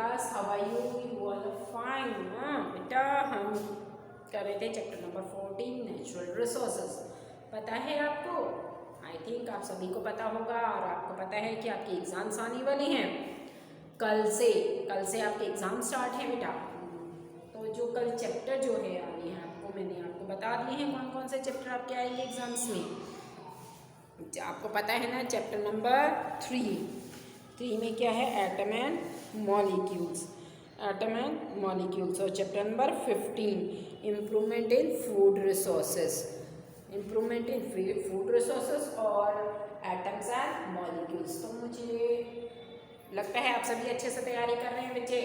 Class, how are you? You all fine? हाँ बेटा, हम कर रहे थे चैप्टर नंबर 14 नेचुरल रिसोर्सेज। पता है आपको? आई थिंक आप सभी को पता होगा, और आपको पता है कि आपके एग्ज़ाम्स आने वाले हैं कल से आपके एग्ज़ाम स्टार्ट हैं बेटा। तो जो कल चैप्टर जो है आने हैं आपको, मैंने आपको बता दिए हैं कौन कौन से चैप्टर आपके आएंगे एग्ज़ाम्स में। आपको पता है ना, चैप्टर नंबर 3 में क्या है? Atom and molecules. Atom and molecules. और chapter number 15 improvement in food resources. Improvement in food resources और एटम्स एंड मॉलिक्यूल्स। तो मुझे लगता है आप सभी अच्छे से तैयारी कर रहे हैं बच्चे।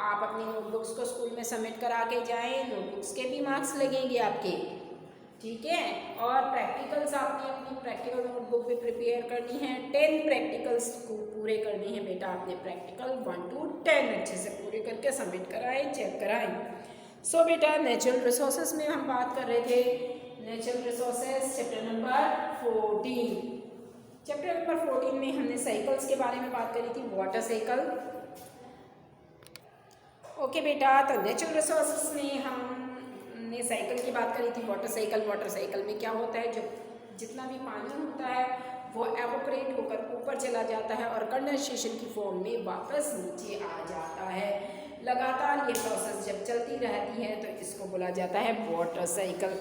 आप अपनी नोटबुक्स को स्कूल में सबमिट करा के जाएं, नोटबुक्स के भी मार्क्स लगेंगे आपके, ठीक है। और प्रैक्टिकल्स आपने अपनी प्रैक्टिकल नोटबुक भी प्रिपेयर करनी है। 10 प्रैक्टिकल्स को पूरे करने हैं बेटा आपने। प्रैक्टिकल 1 to 10 अच्छे से पूरे करके सबमिट कराएं, चेक कराएं। सो बेटा, नेचुरल रिसोर्सेज में हम बात कर रहे थे। Natural resources chapter number 14। Chapter number 14 में हमने साइकिल्स के बारे में बात करी थी, वाटर साइकिल। ओके बेटा, तो नेचुरल रिसोर्सेज में हमने साइकिल की बात करी थी, वाटर साइकिल। वाटर साइकिल में क्या होता है, जो जितना भी पानी होता है वो एवोपरेट होकर ऊपर चला जाता है और कंडेंसेशन की फॉर्म में वापस नीचे आ जाता है। लगातार ये प्रोसेस जब चलती रहती है तो इसको बोला जाता है वाटर साइकिल।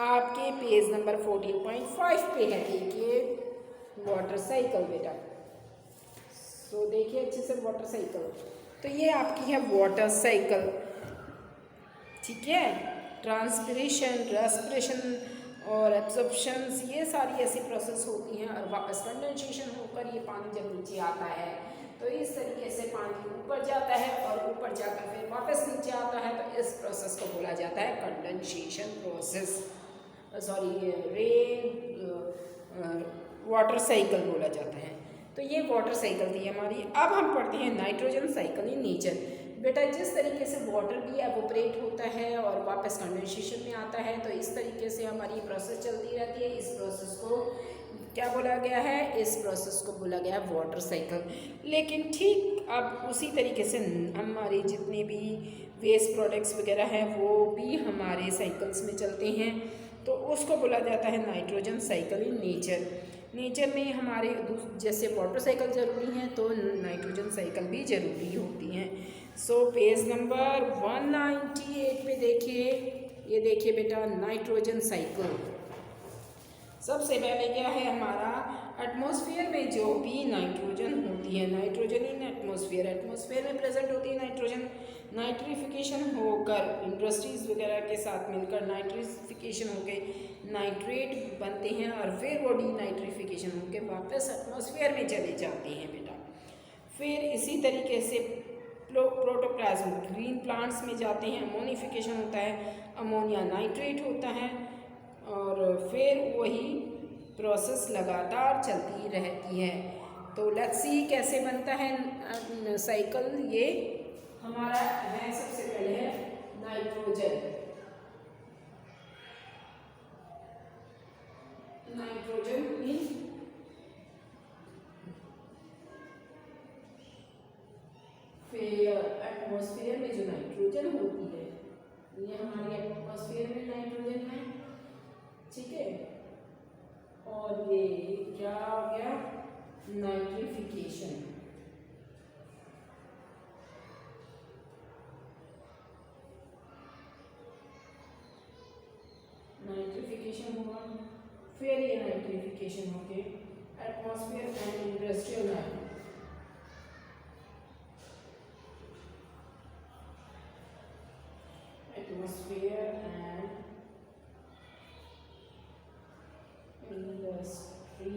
आपके पेज नंबर 14.5 पे है, देखिए वाटर साइकिल बेटा। सो देखिए अच्छे से वाटर साइकिल। तो ये आपकी है वाटर साइकिल, ठीक है। ट्रांसपिरेशन, रेस्पिरेशन और एब्जॉर्प्शंस, ये सारी ऐसी प्रोसेस होती हैं और वापस कंडेंसेशन होकर ये पानी जब नीचे आता है तो इस तरीके से पानी ऊपर जाता है और ऊपर जाकर फिर वापस नीचे आता है। तो इस प्रोसेस को बोला जाता है condensation process, sorry water cycle बोला जाता है। तो ये वाटर साइकिल थी हमारी। अब हम पढ़ते हैं नाइट्रोजन साइकिल इन नेचर। बेटा, जिस तरीके से वाटर भी एवोपरेट होता है और वापस कंडेंसेशन में आता है, तो इस तरीके से हमारी प्रोसेस चलती रहती है। इस प्रोसेस को क्या बोला गया है? इस प्रोसेस को बोला गया है वाटर साइकिल। लेकिन ठीक अब उसी तरीके से हमारे जितने भी वेस्ट प्रोडक्ट्स वगैरह हैं वो भी हमारे साइकिल्स में चलते हैं, तो उसको बोला जाता है nitrogen cycle in nature. Nature में हमारे जैसे वाटर साइकिल ज़रूरी है तो नाइट्रोजन साइकिल भी ज़रूरी होती हैं। सो पेज नंबर 198 पे देखिए, ये देखिए बेटा नाइट्रोजन साइकिल। सबसे पहले क्या है हमारा, एटमॉस्फेयर में जो भी नाइट्रोजन होती है, नाइट्रोजन इन एटमॉस्फेयर, एटमॉस्फेयर में प्रेजेंट होती है नाइट्रोजन। नाइट्रिफिकेशन होकर इंडस्ट्रीज़ वगैरह के साथ मिलकर नाइट्रिफिकेशन होकर नाइट्रेट बनते हैं और फिर वो डीनाइट्रिफिकेशन होकर वापस एटमॉस्फेयर में चले जाते हैं बेटा। फिर इसी तरीके से प्रोटोप्लाज्म ग्रीन प्लांट्स में जाते हैं, अमोनिफिकेशन होता है, अमोनिया नाइट्रेट होता है और फिर वही प्रोसेस लगातार चलती रहती है। तो लेट्स सी कैसे बनता है साइकिल। ये हमारा है, सबसे पहले है नाइट्रोजन। नाइट्रोजन इन फिर एटमॉस्फेयर में जो नाइट्रोजन होती है, ये हमारे एटमॉस्फेयर में नाइट्रोजन है, ठीक है। और ये क्या हो गया? नाइट्रिफिकेशन। नाइट्रिफिकेशन हुआ, फिर ये नाइट्रिफिकेशन होके atmosphere and industrial line, atmosphere and industry,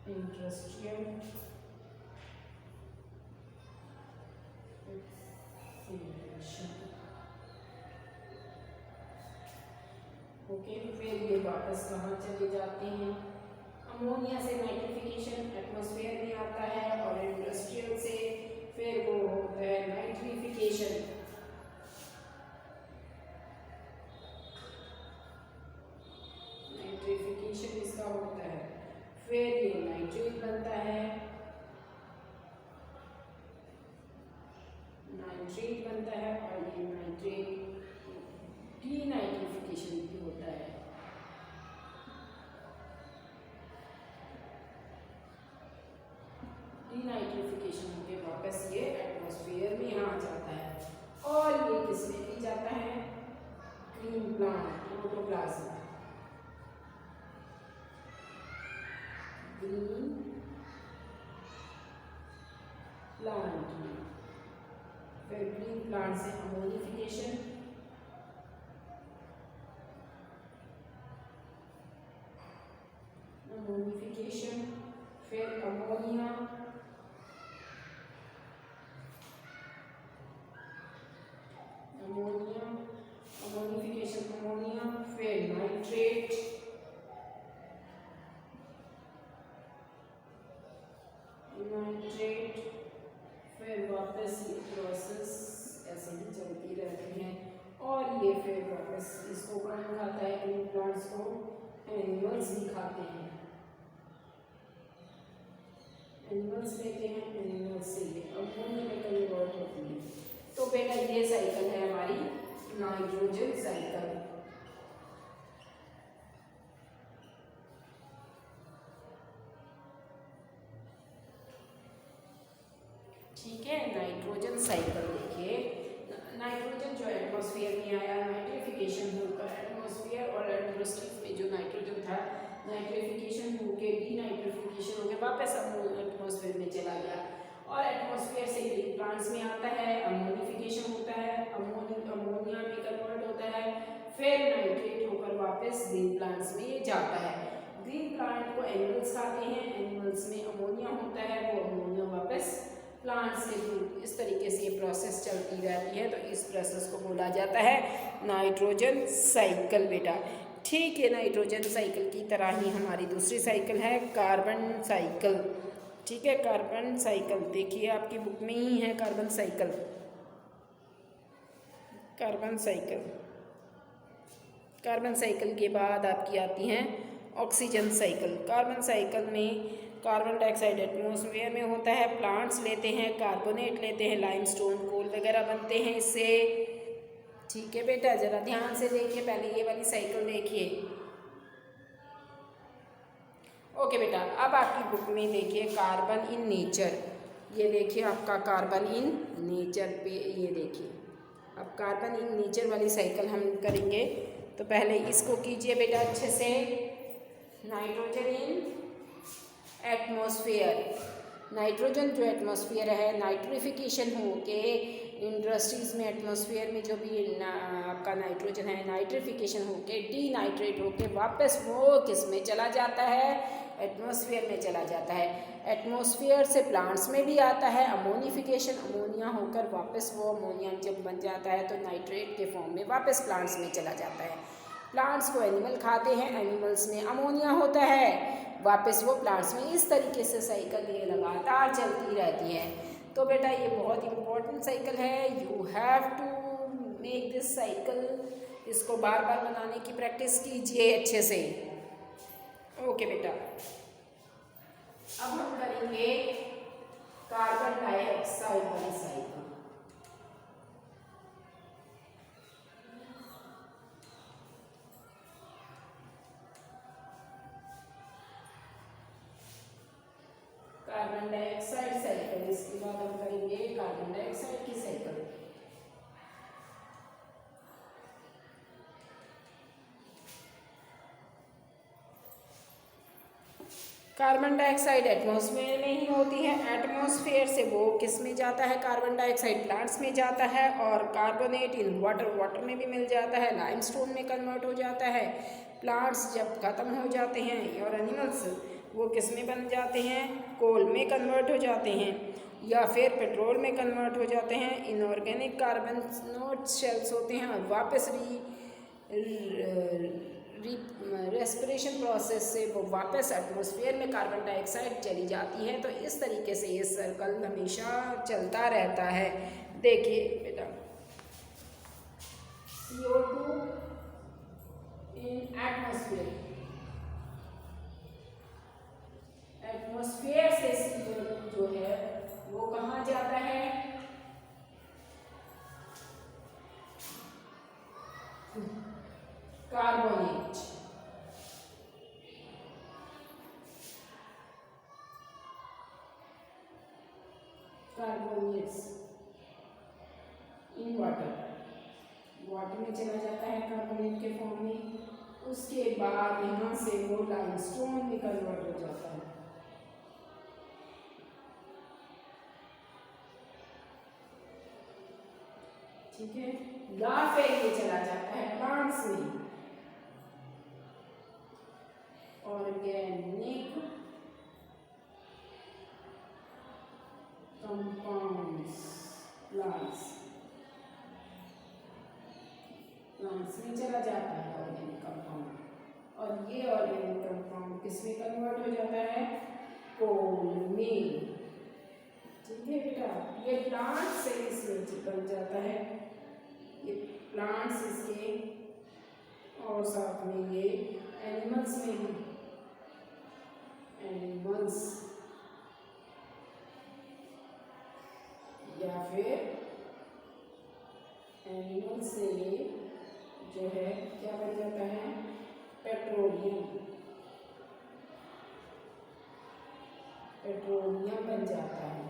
industrial okay, फिर ये वापस कहाँ चले जाते हैं, अमोनिया से नाइट्रिफिकेशन एटमॉस्फेयर में आता है और इंडस्ट्रियल से फिर वो होता है नाइट्रिफिकेशन। नाइट्रिफिकेशन इसका होता है, फिर ये नाइट्रेट बनता है, नाइट्रेट बनता है और ये नाइट्रेट डीनाइट्रिफिकेशन भी होता है। डीनाइट्रिफिकेशन होके वापस ये एटमॉस्फेयर में यहाँ जाता है और ये किसमें भी जाता है, green plant protoplasm, green plant में, फिर ग्रीन प्लांट से अमोनिफिकेशन, अमोनिफिकेशन फिर अमोनिया, अमोनिया अमोनिफिकेशन अमोनिया, फिर नाइट्रेट, नाइट्रेट, फिर वापस ये प्रोसेस ऐसे ही चलती रहती है और ये फिर वापस इसको कौन खाता है, इन प्लांट्स को एनिमल्स भी खाते हैं, एनिमल्स लेते हैं, एनिमल्स से ये अमोनिया में कन्वर्ट होती है। तो बेटा ये साइकिल है हमारी नाइट्रोजन साइकिल। ठीक है, नाइट्रोजन साइकिल देखिए, नाइट्रोजन जो एटमॉस्फेयर में आया, नाइट्रिफिकेशन होकर एटमॉस्फेयर और इंडस्ट्रीज में जो नाइट्रोजन था, नाइट्रिफिकेशन होके डीनाइट्रिफिकेशन होके वापस एटमॉस्फेयर में चला गया और एटमॉस्फेयर से ग्रीन प्लांट्स में आता है, अमोनिफिकेशन होता है, अमोनिया में कन्वर्ट होता है, फिर नाइट्रेट होकर वापस ग्रीन प्लांट्स में ये जाता है। ग्रीन प्लांट को एनिमल्स खाते हैं, एनिमल्स में अमोनिया होता है, वो अमोनिया वापस प्लांट्स के थ्रू, इस तरीके से ये प्रोसेस चलती रहती है। तो इस प्रोसेस को बोला जाता है नाइट्रोजन साइकिल बेटा। ठीक है, नाइट्रोजन साइकिल की तरह ही हमारी दूसरी साइकिल है कार्बन साइकिल। ठीक है, कार्बन साइकिल देखिए आपकी बुक में ही है carbon cycle. Carbon cycle, carbon cycle के बाद आपकी आती हैं ऑक्सीजन साइकिल। कार्बन साइकिल में कार्बन डाइऑक्साइड एटमॉस्फेयर में होता है, प्लांट्स लेते हैं, कार्बोनेट लेते हैं, लाइमस्टोन कोल वगैरह बनते हैं इससे। ठीक है बेटा, ज़रा ध्यान से देखिए, पहले ये वाली साइकिल देखिए। ओके बेटा, अब आपकी बुक में देखिए कार्बन इन नेचर, ये देखिए आपका कार्बन इन नेचर पे, ये देखिए अब कार्बन इन नेचर वाली साइकिल हम करेंगे। तो पहले इसको कीजिए बेटा अच्छे से। नाइट्रोजन इन एटमॉस्फेयर, नाइट्रोजन जो एटमॉस्फेयर है, नाइट्रिफिकेशन हो के इंडस्ट्रीज़ में एटमॉस्फेयर में जो भी आपका नाइट्रोजन है, नाइट्रिफिकेशन हो के डीनाइट्रेट हो के वापस वो किस में चला जाता है, एटमॉस्फेयर में चला जाता है। एटमॉस्फेयर से प्लांट्स में भी आता है, अमोनिफिकेशन, अमोनिया होकर वापस वो अमोनिया जब बन जाता है तो नाइट्रेट के फॉर्म में वापस प्लांट्स में चला जाता है। प्लांट्स को एनिमल खाते हैं, एनिमल्स में अमोनिया होता है, वापस वो प्लांट्स में, इस तरीके से साइकिल ये लगातार चलती रहती है। तो बेटा ये बहुत इम्पोर्टेंट साइकिल है, you have to make this cycle. इसको बार बार बनाने की प्रैक्टिस कीजिए अच्छे से। ओके बेटा, अब हम करेंगे कार्बन डाइऑक्साइड वाली साइकिल। कार्बन डाइऑक्साइड साइकिल, इसके बाद हम करेंगे कार्बन डाइऑक्साइड की साइकिल। कार्बन डाइऑक्साइड एटमॉस्फेयर में ही होती है, एटमॉस्फेयर से वो किस में जाता है, कार्बन डाइऑक्साइड प्लांट्स में जाता है, और कार्बोनेट इन वाटर, वाटर में भी मिल जाता है, लाइमस्टोन में कन्वर्ट हो जाता है। प्लांट्स जब ख़त्म हो जाते हैं और एनिमल्स वो किस में बन जाते हैं, कोल में कन्वर्ट हो जाते हैं या फिर पेट्रोल में कन्वर्ट हो जाते हैं। इनऑर्गेनिक कार्बन नोट शेल्स होते हैं और वापस रेस्पिरेशन प्रोसेस से वो वापस एटमॉस्फेयर में कार्बन डाइऑक्साइड चली जाती है। तो इस तरीके से ये सर्कल हमेशा चलता रहता है। देखिए बेटा, CO2 इन एटमॉस्फेयर, एटमॉस्फेयर से CO2 जो है वो कहाँ जाता है, carbonate, carbonates in water, water में चला जाता है कार्बोनेट के फॉर्म में। उसके बाद यहाँ से वो लाइमस्टोन में कन्वर्ट हो जाता है। ठीक है, या फिर ये चला जाता है प्लांट्स में, ऑर्गेनिक कंपाउंड्स, प्लांट्स में चला जाता है ऑर्गेनिक कंपाउंड, और ये ऑर्गेनिक कंपाउंड किस में कन्वर्ट हो जाता है, कोल में। ठीक है बेटा, ये प्लांट से इसमें बन जाता है, ये प्लांट्स इसके, और साथ में ये एनिमल्स में भी, एनिमल्स या फिर एनिमल से ये जो है क्या बन जाता है, पेट्रोलियम, पेट्रोलियम बन जाता है।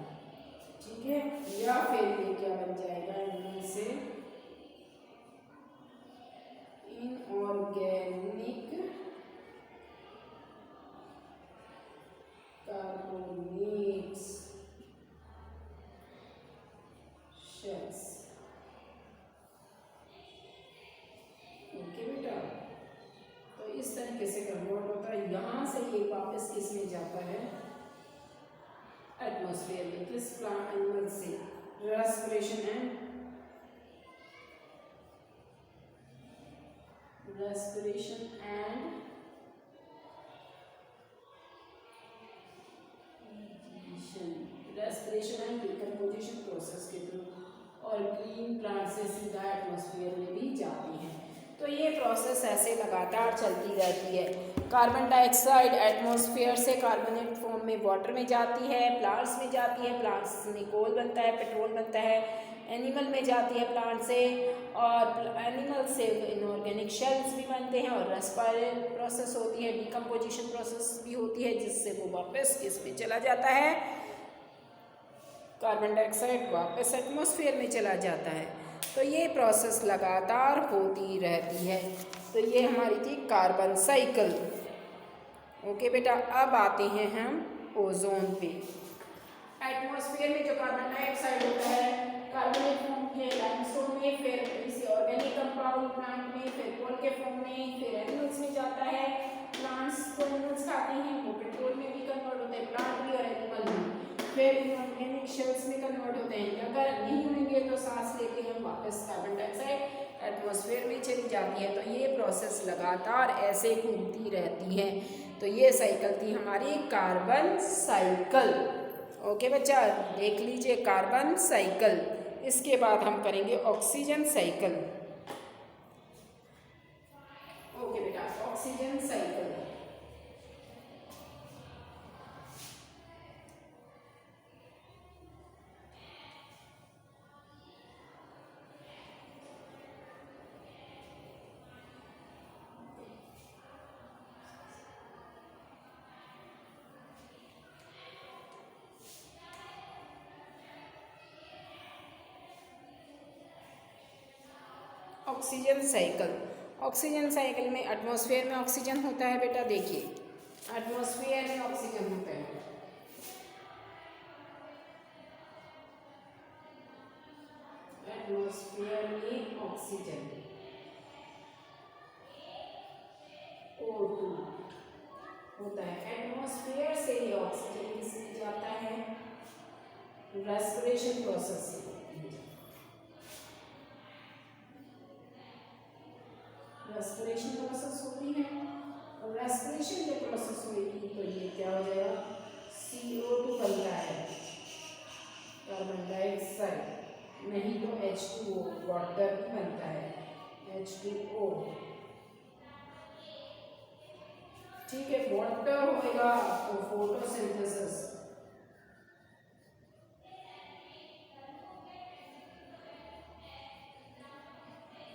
ठीक है, या फिर ये क्या बन जाएगा, एनिमल से इनऑर्गेनिक कार्बोनेट्स शेल्स। ओके बेटा, तो इस तरीके से कन्वर्ट होता है। यहाँ से ये वापस किस में जाता है, एटमॉस्फेयर में। किस प्लांट, एनिमल से, रेस्पिरेशन एंड डिकम्पोजिशन प्रोसेस के थ्रू, और ग्रीन प्लांट से सीधा एटमॉस्फेयर में भी जाती हैं। तो ये प्रोसेस ऐसे लगातार चलती रहती है। कार्बन डाइऑक्साइड एटमॉस्फेयर से कार्बोनेट फॉर्म में वाटर में जाती है, प्लांट्स में जाती है, प्लांट्स में कोल बनता है, पेट्रोल बनता है, एनिमल में जाती है प्लांट से, और एनिमल से इनऑर्गेनिक शेल्स भी बनते हैं, और रेस्पिरेशन प्रोसेस होती है, डिकम्पोजिशन प्रोसेस भी होती है, जिससे वो वापस किस में चला जाता है, कार्बन डाइऑक्साइड वापस एटमॉस्फेयर में चला जाता है। तो ये प्रोसेस लगातार होती रहती है। तो ये हमारी थी कार्बन साइकिल। ओके बेटा, अब आते हैं हम ओजोन पे। एटमॉस्फेयर में जो कार्बन डाइऑक्साइड होता है, कार्बोनेट फॉर्म के लाइमस्टोन में, फिर इसे ऑर्गेनिक कंपाउंड प्लांट में, फिर कोल के फॉर्म में, फिर एनिमल्स में जाता है। प्लांट्स को एनिमल्स खाते हैं, वो पेट्रोल में भी कन्वर्ट होते हैं, प्लांट भी और एनिमल भी। फिर इनऑर्गेनिक शेल्स में कन्वर्ट होते हैं। अगर नहीं होंगे तो सांस लेके हम वापस कार्बन डाइऑक्साइड एटमॉस्फेयर में चली जाती है। तो ये प्रोसेस लगातार ऐसे घूमती रहती है। तो ये साइकिल थी हमारी कार्बन साइकिल। ओके बच्चा, देख लीजिए कार्बन साइकिल। इसके बाद हम करेंगे ऑक्सीजन साइकिल। ओके बेटा, oxygen cycle. Oxygen cycle. Oxygen cycle में एटमॉस्फेयर में ऑक्सीजन होता है बेटा, देखिए एटमॉस्फेयर में ऑक्सीजन होता है, एटमॉस्फेयर में ऑक्सीजन O2 होता है। एटमॉस्फेयर से ये ऑक्सीजन किसमें जाता है, रेस्पिरेशन प्रोसेस से। रेस्पिरेशन प्रोसेस होती है ट्रांजिशन जब प्रोसेस होगी तो ये क्या हो जाएगा, CO2 बनता है, कार्बन डाइऑक्साइड, नहीं तो H2O वाटर भी बनता है, H2O। ठीक है, वाटर होएगा तो फोटोसिंथेसिस,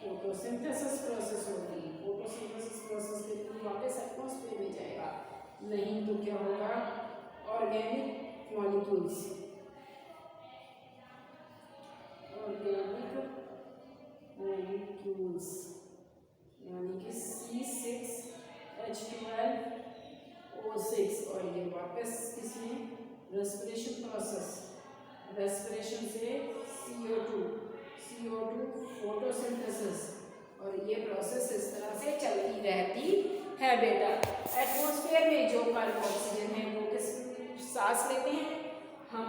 फोटोसिंथेसिस प्रोसेस होगी, फोटोसिंथेसिस प्रोसेस के थ्रू वापस एटमॉस्फेयर में जाएगा, नहीं तो क्या होगा, ऑर्गेनिक मॉलिक्यूल्स, ऑर्गेनिक मॉलिक्यूल्स यानी कि C6H12O6 और ये वापस किसमें, रेस्पिरेशन प्रोसेस, रेस्पिरेशन से CO2 फोटोसिंथेसिस, और ये प्रोसेस इस तरह से चलती रहती है बेटा। एटमॉस्फेयर में जो कार्बन ऑक्सीजन है वो किस सांस लेते हैं, हम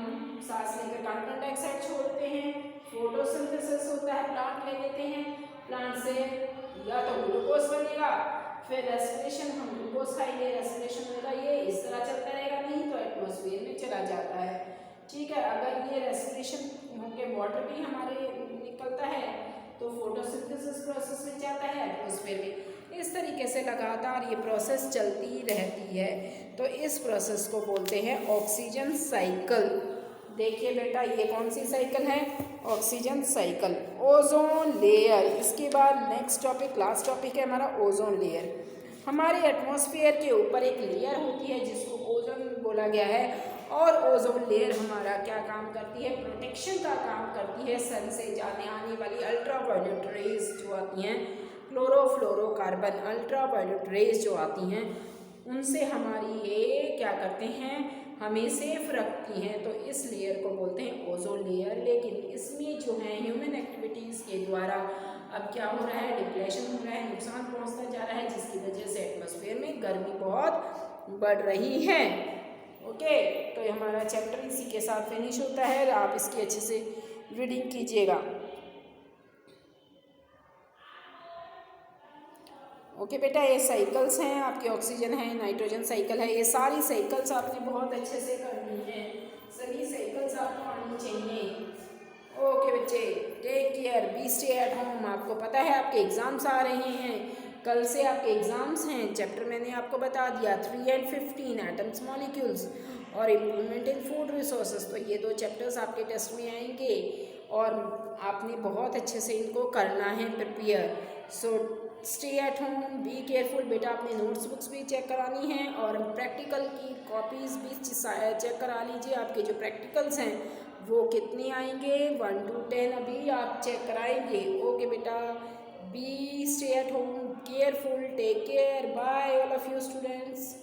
सांस लेकर कार्बन डाइऑक्साइड छोड़ते हैं, फोटोसिंथेसिस होता है, प्लांट ले लेते हैं, प्लांट से या तो ग्लूकोज बनेगा, फिर रेस्पिरेशन हम ग्लूकोज खाएंगे, रेस्पिरेशन होगा, ये इस तरह चलता रहेगा, नहीं तो एटमॉस्फेयर में चला जाता है। ठीक है, अगर ये रेस्पिरेशन होकर वाटर भी हमारे निकलता है तो फोटोसिंथेसिस प्रोसेस में जाता है एटमॉस्फेयर में। इस तरीके से लगातार ये प्रोसेस चलती रहती है, तो इस प्रोसेस को बोलते हैं ऑक्सीजन साइकिल। देखिए बेटा, ये कौन सी साइकिल है, ऑक्सीजन साइकिल। ओजोन लेयर, इसके बाद नेक्स्ट टॉपिक, लास्ट टॉपिक है हमारा ओजोन लेयर। हमारे एटमॉस्फेयर के ऊपर एक लेयर होती है जिसको ओजोन बोला गया है, और ओजोन लेयर हमारा क्या काम करती है, प्रोटेक्शन का काम करती है सन से जाने आने वाली अल्ट्रावायलेट रेज जो आती हैं, क्लोरोफ्लोरोकार्बन अल्ट्रावायलेट रेज जो आती हैं, उनसे हमारी ये क्या करते हैं, हमें सेफ रखती हैं, तो इस लेयर को बोलते हैं ओजोन लेयर। लेकिन इसमें जो है ह्यूमन एक्टिविटीज़ के द्वारा अब क्या हो रहा है, डिप्लेशन हो रहा है, नुकसान पहुंचता जा रहा है, जिसकी वजह से एटमॉस्फेयर में गर्मी बहुत बढ़ रही है। ओके, तो हमारा चैप्टर इसी के साथ फिनिश होता है, आप इसकी अच्छे से रीडिंग कीजिएगा। ओके बेटा, ये साइकिल्स हैं आपके, ऑक्सीजन है, नाइट्रोजन साइकिल है, ये सारी साइकिल्स आपने बहुत अच्छे से करनी है, सभी साइकिल्स आपको आनी चाहिए। ओके बच्चे, take care, be stay at home. आपको पता है आपके एग्ज़ाम्स आ रहे हैं, कल से आपके एग्ज़ाम्स हैं। चैप्टर मैंने आपको बता दिया 3 and 15 एटम्स मॉलिक्यूल्स और इम्प्रूवमेंट इन फूड रिसोर्सेज, तो ये 2 चैप्टर्स आपके टेस्ट में आएंगे और आपने बहुत अच्छे से इनको करना है prepare. So stay at home, be careful बेटा, अपने नोट्स बुक्स भी चेक करानी है और प्रैक्टिकल की कॉपीज़ भी चेक करा लीजिए। आपके जो प्रैक्टिकल्स हैं वो कितने आएंगे, 1 to 10 अभी आप चेक कराएंगे। ओके बेटा, be stay at home, careful, take care, bye all of you students.